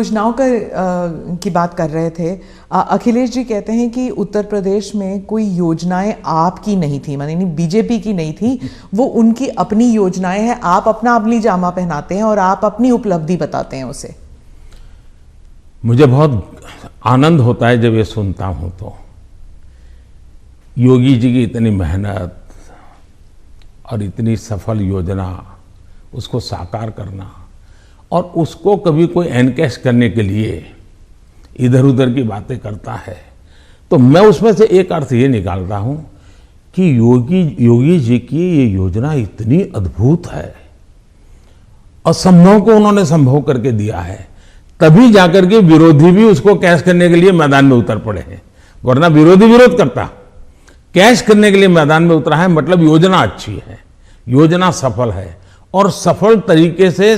योजनाओं की बात कर रहे थे, अखिलेश जी कहते हैं कि उत्तर प्रदेश में कोई योजनाएं आपकी नहीं थी, माने बीजेपी की नहीं थी, वो उनकी अपनी योजनाएं हैं। आप अपना अमली जामा पहनाते हैं और आप अपनी उपलब्धि बताते हैं उसे। मुझे बहुत आनंद होता है जब ये सुनता हूं तो। योगी जी की इतनी मेहनत और इतनी सफल योजना, उसको साकार करना और उसको कभी कोई एनकैश करने के लिए इधर उधर की बातें करता है, तो मैं उसमें से एक अर्थ ये निकालता हूं कि योगी जी की ये योजना इतनी अद्भुत है, असंभव को उन्होंने संभव करके दिया है, तभी जाकर के विरोधी भी उसको कैश करने के लिए मैदान में उतर पड़े हैं। वरना विरोधी विरोध करता, कैश करने के लिए मैदान में उतरा है, मतलब योजना अच्छी है, योजना सफल है और सफल तरीके से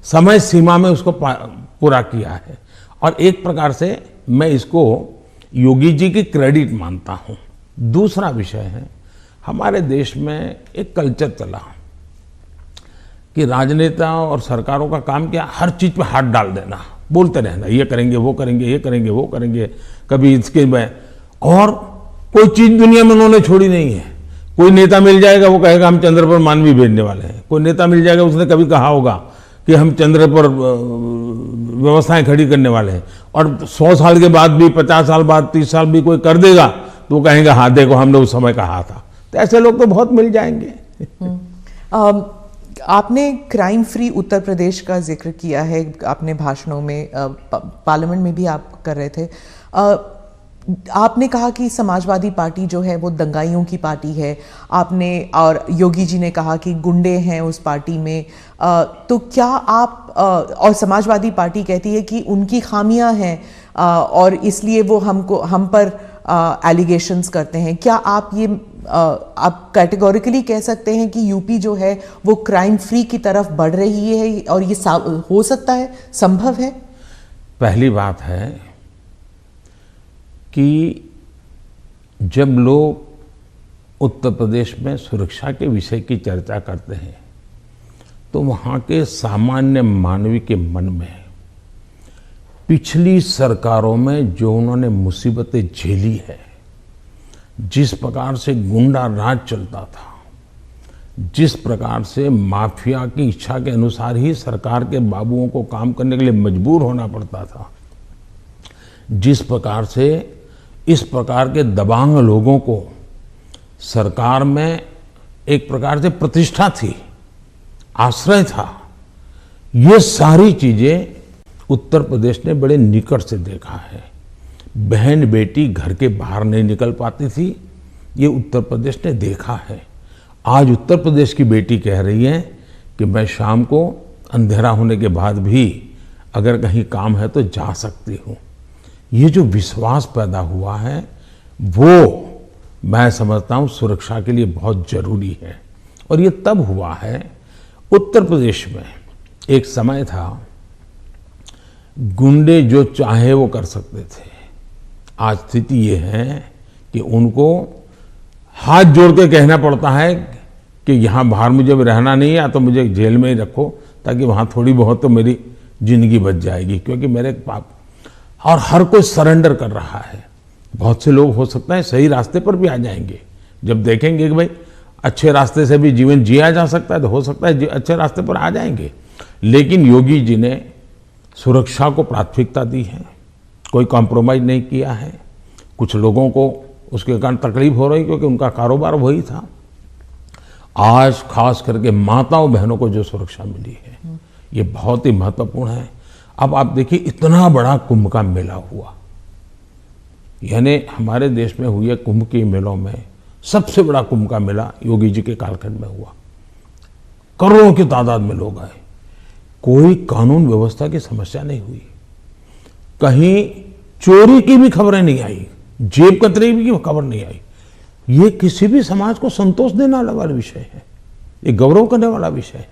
समय सीमा में उसको पूरा किया है। और एक प्रकार से मैं इसको योगी जी की क्रेडिट मानता हूं। दूसरा विषय है, हमारे देश में एक कल्चर चला कि राजनेता और सरकारों का काम क्या, हर चीज पे हाथ डाल देना, बोलते रहना, ये करेंगे वो करेंगे, ये करेंगे वो करेंगे, कभी इसके में, और कोई चीज दुनिया में उन्होंने छोड़ी नहीं है। कोई नेता मिल जाएगा वो कहेगा हम चंद्र पर मानवी भेजने वाले हैं। कोई नेता मिल जाएगा उसने कभी कहा होगा कि हम चंद्र पर व्यवस्थाएं खड़ी करने वाले हैं, और 100 साल के बाद भी, 50 साल बाद, 30 साल भी कोई कर देगा तो वो कहेंगे हाँ देखो हमने उस समय कहा था। तो ऐसे लोग तो बहुत मिल जाएंगे। आपने क्राइम फ्री उत्तर प्रदेश का जिक्र किया है आपने भाषणों में, पार्लियामेंट में भी आप कर रहे थे। आपने कहा कि समाजवादी पार्टी जो है वो दंगाइयों की पार्टी है, आपने, और योगी जी ने कहा कि गुंडे हैं उस पार्टी में। तो क्या आप, और समाजवादी पार्टी कहती है कि उनकी खामियां हैं और इसलिए वो हम पर एलिगेशंस करते हैं। क्या आप ये आप कैटेगोरिकली कह सकते हैं कि यूपी जो है वो क्राइम फ्री की तरफ बढ़ रही है और ये हो सकता है, संभव है? पहली बात है कि जब लोग उत्तर प्रदेश में सुरक्षा के विषय की चर्चा करते हैं तो वहाँ के सामान्य मानवी के मन में पिछली सरकारों में जो उन्होंने मुसीबतें झेली है, जिस प्रकार से गुंडा राज चलता था, जिस प्रकार से माफिया की इच्छा के अनुसार ही सरकार के बाबुओं को काम करने के लिए मजबूर होना पड़ता था, जिस प्रकार से इस प्रकार के दबांग लोगों को सरकार में एक प्रकार से प्रतिष्ठा थी, आश्रय था, ये सारी चीजें उत्तर प्रदेश ने बड़े निकट से देखा है। बहन बेटी घर के बाहर नहीं निकल पाती थी, ये उत्तर प्रदेश ने देखा है। आज उत्तर प्रदेश की बेटी कह रही है कि मैं शाम को अंधेरा होने के बाद भी अगर कहीं काम है तो जा सकती हूँ। ये जो विश्वास पैदा हुआ है वो मैं समझता हूँ सुरक्षा के लिए बहुत जरूरी है। और ये तब हुआ है, उत्तर प्रदेश में एक समय था गुंडे जो चाहे वो कर सकते थे। आज स्थिति ये है कि उनको हाथ जोड़ के कहना पड़ता है कि यहाँ बाहर मुझे रहना नहीं है, या तो मुझे जेल में ही रखो ताकि वहाँ थोड़ी बहुत तो मेरी जिंदगी बच जाएगी, क्योंकि मेरे पाप, और हर कोई सरेंडर कर रहा है। बहुत से लोग हो सकता है सही रास्ते पर भी आ जाएंगे, जब देखेंगे कि भाई अच्छे रास्ते से भी जीवन जिया जा सकता है तो हो सकता है अच्छे रास्ते पर आ जाएंगे। लेकिन योगी जी ने सुरक्षा को प्राथमिकता दी है, कोई कॉम्प्रोमाइज नहीं किया है। कुछ लोगों को उसके कारण तकलीफ हो रही क्योंकि उनका कारोबार वही था। आज खास करके माताओं बहनों को जो सुरक्षा मिली है ये बहुत ही महत्वपूर्ण है। अब आप देखिए इतना बड़ा कुंभ का मेला हुआ, यानी हमारे देश में हुए कुंभ के मेलों में सबसे बड़ा कुंभ का मेला योगी जी के कालखंड में हुआ। करोड़ों की तादाद में लोग आए, कोई कानून व्यवस्था की समस्या नहीं हुई, कहीं चोरी की भी खबरें नहीं आई, जेब कतरे की खबर नहीं आई। ये किसी भी समाज को संतोष देने वाला विषय है, ये गौरव करने वाला विषय है।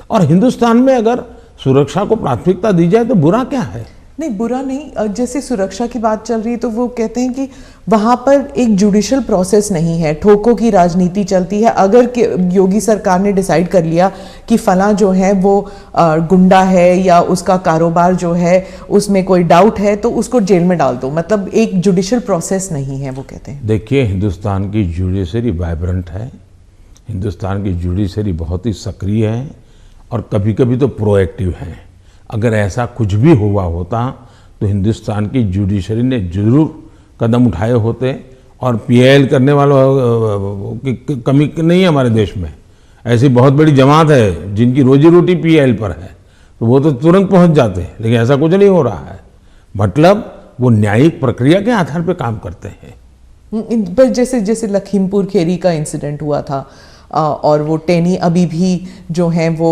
और हिंदुस्तान में अगर सुरक्षा को प्राथमिकता दी जाए तो बुरा क्या है? नहीं, बुरा नहीं। जैसे सुरक्षा की बात चल रही है तो वो कहते हैं कि वहां पर एक जुडिशियल प्रोसेस नहीं है, ठोकों की राजनीति चलती है। अगर योगी सरकार ने डिसाइड कर लिया कि फला जो है वो गुंडा है या उसका कारोबार जो है उसमें कोई डाउट है तो उसको जेल में डाल दो, मतलब एक जुडिशियल प्रोसेस नहीं है, वो कहते हैं। देखिए, हिंदुस्तान की जुडिशरी वाइब्रेंट है, हिंदुस्तान की जुडिशरी बहुत ही सक्रिय है और कभी कभी तो प्रोएक्टिव है। अगर ऐसा कुछ भी हुआ होता तो हिंदुस्तान की जुडिशरी ने जरूर कदम उठाए होते, और पीआईएल करने वालों की कमी नहीं है हमारे देश में। ऐसी बहुत बड़ी जमात है जिनकी रोजी रोटी पीआईएल पर है, तो वो तो तुरंत पहुंच जाते हैं, लेकिन ऐसा कुछ नहीं हो रहा है। मतलब वो न्यायिक प्रक्रिया के आधार पर काम करते हैं। पर जैसे जैसे लखीमपुर खेरी का इंसिडेंट हुआ था और वो टेनी अभी भी जो हैं वो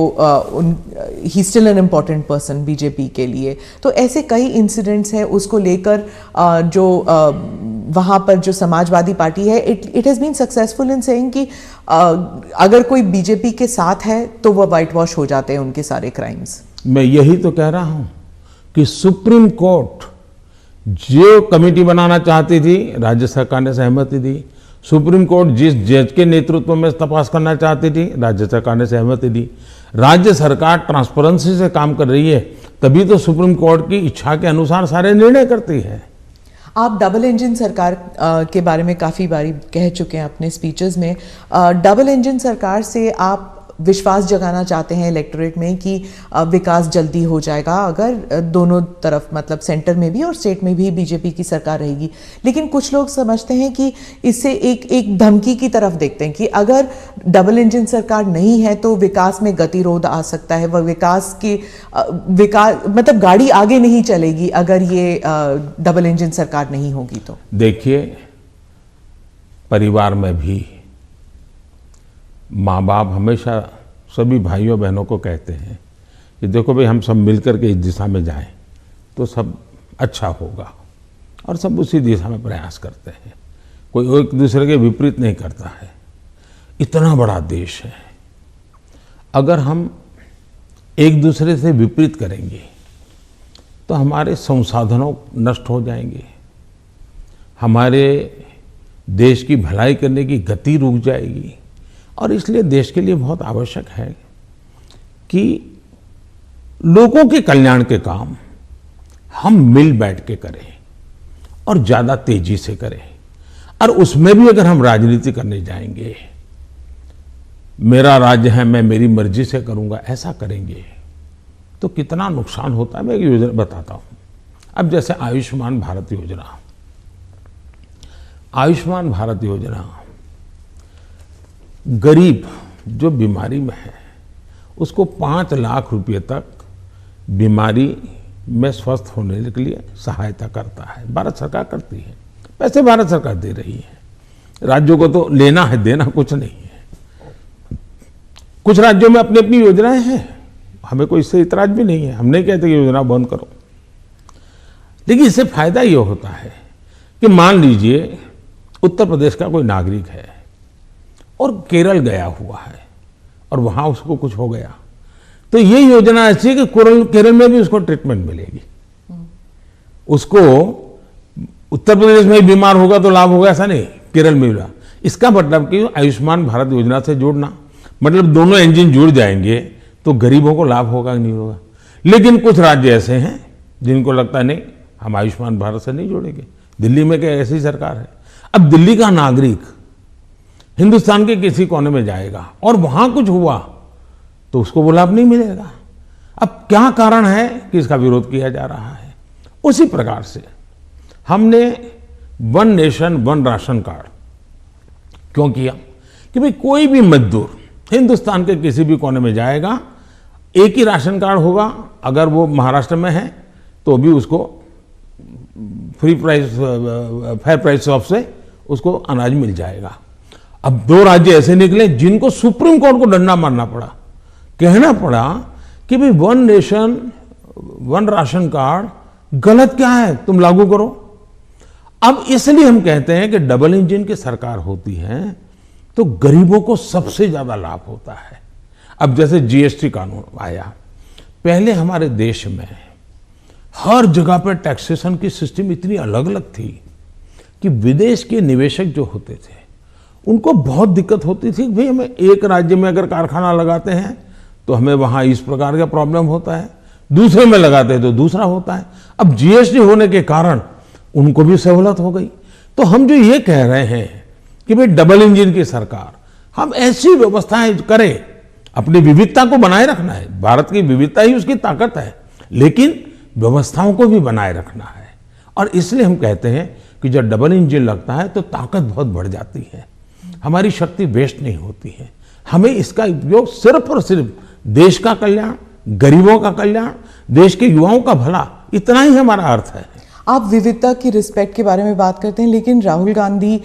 he still an important person BJP के लिए, तो ऐसे कई इंसिडेंट्स हैं उसको लेकर जो वहाँ पर जो समाजवादी पार्टी है it has been successful in saying कि अगर कोई बीजेपी के साथ है तो वह वाइट वॉश हो जाते हैं उनके सारे क्राइम्स। मैं यही तो कह रहा हूँ कि सुप्रीम कोर्ट जो कमेटी बनाना चाहती थी, राज्य सरकार ने सहमति दी। सुप्रीम कोर्ट जिस जज के नेतृत्व में तपास करना चाहती थी, राज्य सरकार ने सहमति दी। राज्य सरकार ट्रांसपेरेंसी से काम कर रही है, तभी तो सुप्रीम कोर्ट की इच्छा के अनुसार सारे निर्णय करती है। आप डबल इंजन सरकार के बारे में काफ़ी बारी कह चुके हैं अपने स्पीचेस में। डबल इंजन सरकार से आप विश्वास जगाना चाहते हैं इलेक्टोरेट में कि विकास जल्दी हो जाएगा अगर दोनों तरफ, मतलब सेंटर में भी और स्टेट में भी बीजेपी की सरकार रहेगी। लेकिन कुछ लोग समझते हैं कि इससे एक धमकी की तरफ देखते हैं कि अगर डबल इंजन सरकार नहीं है तो विकास में गतिरोध आ सकता है, वह विकास मतलब गाड़ी आगे नहीं चलेगी अगर ये डबल इंजन सरकार नहीं होगी तो। देखिए, परिवार में भी माँ बाप हमेशा सभी भाइयों बहनों को कहते हैं कि देखो भाई, हम सब मिलकर के इस दिशा में जाएं तो सब अच्छा होगा, और सब उसी दिशा में प्रयास करते हैं। कोई एक दूसरे के विपरीत नहीं करता है। इतना बड़ा देश है, अगर हम एक दूसरे से विपरीत करेंगे तो हमारे संसाधनों नष्ट हो जाएंगे, हमारे देश की भलाई करने की गति रुक जाएगी। और इसलिए देश के लिए बहुत आवश्यक है कि लोगों के कल्याण के काम हम मिल बैठ के करें और ज़्यादा तेजी से करें। और उसमें भी अगर हम राजनीति करने जाएंगे, मेरा राज्य है, मैं मेरी मर्जी से करूंगा, ऐसा करेंगे तो कितना नुकसान होता है। मैं एक योजना बताता हूं। अब जैसे आयुष्मान भारत योजना, आयुष्मान भारत योजना गरीब जो बीमारी में है उसको 5 लाख रुपए तक बीमारी में स्वस्थ होने के लिए सहायता करता है। भारत सरकार करती है, पैसे भारत सरकार दे रही है। राज्यों को तो लेना है, देना कुछ नहीं है। कुछ राज्यों में अपनी अपनी योजनाएं हैं, हमें कोई इससे इतराज भी नहीं है। हम नहीं कहते कि योजना बंद करो, लेकिन इससे फायदा ये होता है कि मान लीजिए उत्तर प्रदेश का कोई नागरिक है और केरल गया हुआ है और वहां उसको कुछ हो गया, तो ये योजना ऐसी है कि केरल में भी उसको ट्रीटमेंट मिलेगी। उसको उत्तर प्रदेश में बीमार होगा तो लाभ होगा, ऐसा नहीं, केरल में भी। इसका मतलब कि आयुष्मान भारत योजना से जोड़ना मतलब दोनों इंजन जुड़ जाएंगे तो गरीबों को लाभ होगा कि नहीं होगा। लेकिन कुछ राज्य ऐसे हैं जिनको लगता है नहीं, हम आयुष्मान भारत से नहीं जोड़ेंगे। दिल्ली में क्या ऐसी सरकार है। अब दिल्ली का नागरिक हिंदुस्तान के किसी कोने में जाएगा और वहां कुछ हुआ तो उसको वो लाभ नहीं मिलेगा। अब क्या कारण है कि इसका विरोध किया जा रहा है। उसी प्रकार से हमने one nation one ration card क्यों किया कि भाई कोई भी मजदूर हिंदुस्तान के किसी भी कोने में जाएगा, एक ही राशन कार्ड होगा। अगर वो महाराष्ट्र में है तो भी उसको free price, fair price shop से उसको अनाज मिल जाएगा। अब 2 राज्य ऐसे निकले जिनको सुप्रीम कोर्ट को डंडा मारना पड़ा, कहना पड़ा कि भाई one nation one ration card गलत क्या है, तुम लागू करो। अब इसलिए हम कहते हैं कि डबल इंजन की सरकार होती है तो गरीबों को सबसे ज्यादा लाभ होता है। अब जैसे जीएसटी कानून आया, पहले हमारे देश में हर जगह पर टैक्सेशन की सिस्टम इतनी अलग अलग थी कि विदेश के निवेशक जो होते थे उनको बहुत दिक्कत होती थी। भाई हमें एक राज्य में अगर कारखाना लगाते हैं तो हमें वहाँ इस प्रकार का प्रॉब्लम होता है, दूसरे में लगाते हैं तो दूसरा होता है। अब जीएसटी होने के कारण उनको भी सहूलत हो गई। तो हम जो ये कह रहे हैं कि भाई डबल इंजन की सरकार, हम ऐसी व्यवस्थाएं करें, अपनी विविधता को बनाए रखना है, भारत की विविधता ही उसकी ताकत है, लेकिन व्यवस्थाओं को भी बनाए रखना है। और इसलिए हम कहते हैं कि जब डबल इंजन लगता है तो ताकत बहुत बढ़ जाती है, हमारी शक्ति वेस्ट नहीं होती है। हमें इसका उपयोग सिर्फ और सिर्फ देश का कल्याण, गरीबों का कल्याण, देश के युवाओं का भला, इतना ही हमारा अर्थ है। आप विविधता की रिस्पेक्ट के बारे में बात करते हैं, लेकिन राहुल गांधी